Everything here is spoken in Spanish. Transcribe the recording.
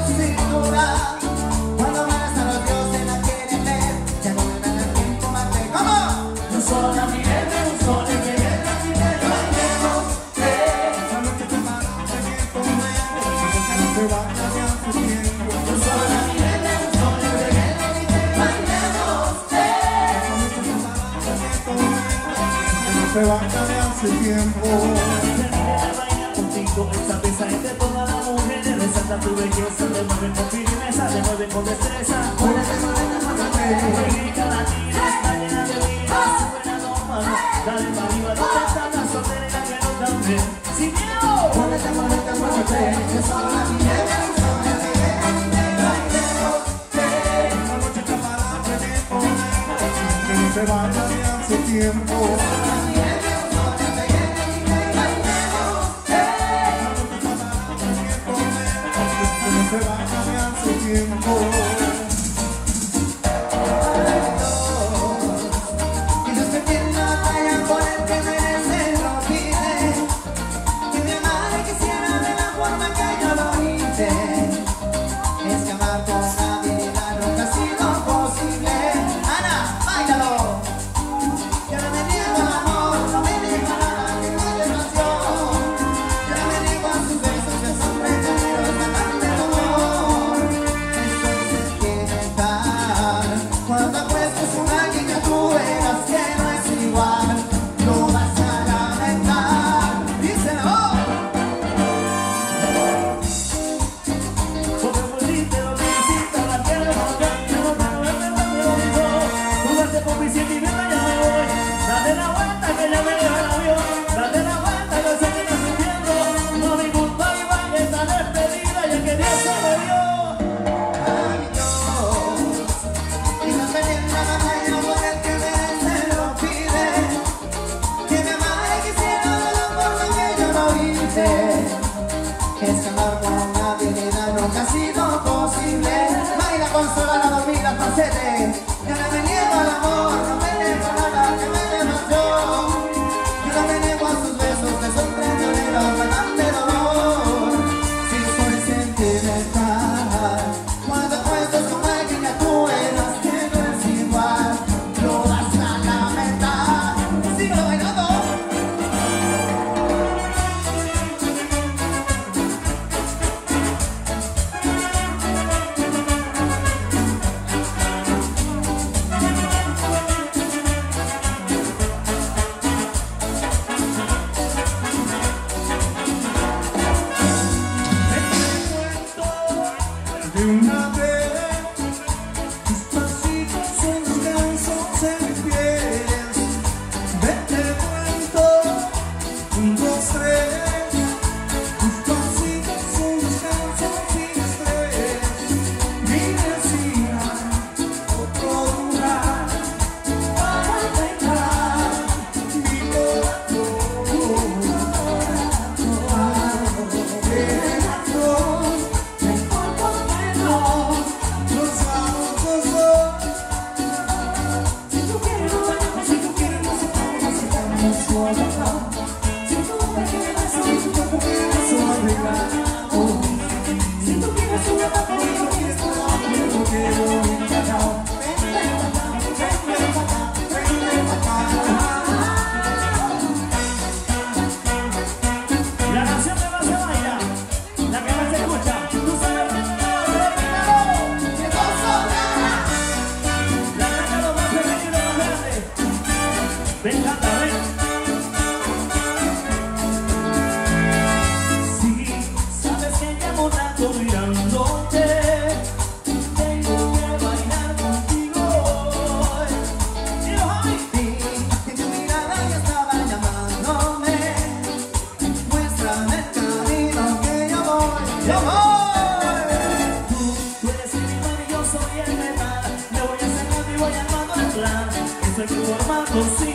tu cintura. Cuando más a los dioses la quieren ver, ya no me dan el tiempo más de ¿cómo? Un sol a mi verde, un sol en mi verde, a mi verde, bailemos, La noche te para, te siento nuevo, que no se vaya de hace tiempo. un sol a mi verde, un sol en mi verde, a mi verde, bailemos, La noche te para, te siento nuevo, que no se vaya de hace tiempo. esta pieza es de todas las mujeres, resalta tu belleza, te mueve con firmeza, te mueve con destreza. Muévete, muévete, muévete. América Latina está llena de vida, sube las dos manos, dale para arriba, ¿dónde están las solteras que no también? ¡Sin miedo! Muévete, muévete, muévete. Que solo la nieve, solo la nieve, bailemos. La noche está para te siento nuevo, que no se vaya de hace tiempo. Se va a cambiar su tiempo. Y Dios me tiene la batalla por el que merece lo pide. Que mi madre quisiera de la forma que yo lo hice. Es que amar con habilidad nunca ha sido posible. Ana, báilalo. Yo no me niego al amor, no me niego a nada que no es pasión. Yo no me niego a sus besos que son prisioneros de la cuando apuestes con alguien que tú verás que no es igual, lo vas a lamentar. Díselo. Porque pusiste lo que hiciste, la quiero montar, yo no quiero verme más de bonito. Tú date por mi siete y mierda, ya me voy. Date la vuelta que ya me deja el avión. Date la vuelta que sé que estás sufriendo. No me gusta y vaya esta despedida, ya que Dios se me dio. Es que amar con una habilidad nunca ha sido posible. Baila con sola la dormida, facete. Yo no me niego al amor, no me niego a nada que me dé emoción. Yo no me niego a sus besos que son prisioneros, me dan de dolor. Si soy sentimental, cuando apuestas con alguien que tú eras que no es igual, lo vas a lamentar. Síguelo bailando. De una vez, tus pasitos son descansos en mis pies. Vete cuento, 1, 2, 3. Tus pasitos son descansos sin estrés. Mi vecina, otro lugar para dejar mi corazón. La canción que más se baila, la que más se escucha, tú sabes, la canta los más pequeños y los más grandes. Ven, canta, ven. Sí, sabes que llevo rato mirándote. Tengo que bailar contigo hoy. Y los amigos. Y tu mirada ya estaba llamándome. Muéstrame el camino que yo voy. ¡Yo voy! Tú eres el limón y yo soy el metal. Me voy a hacer y voy armando el plan. Estoy formando, sí.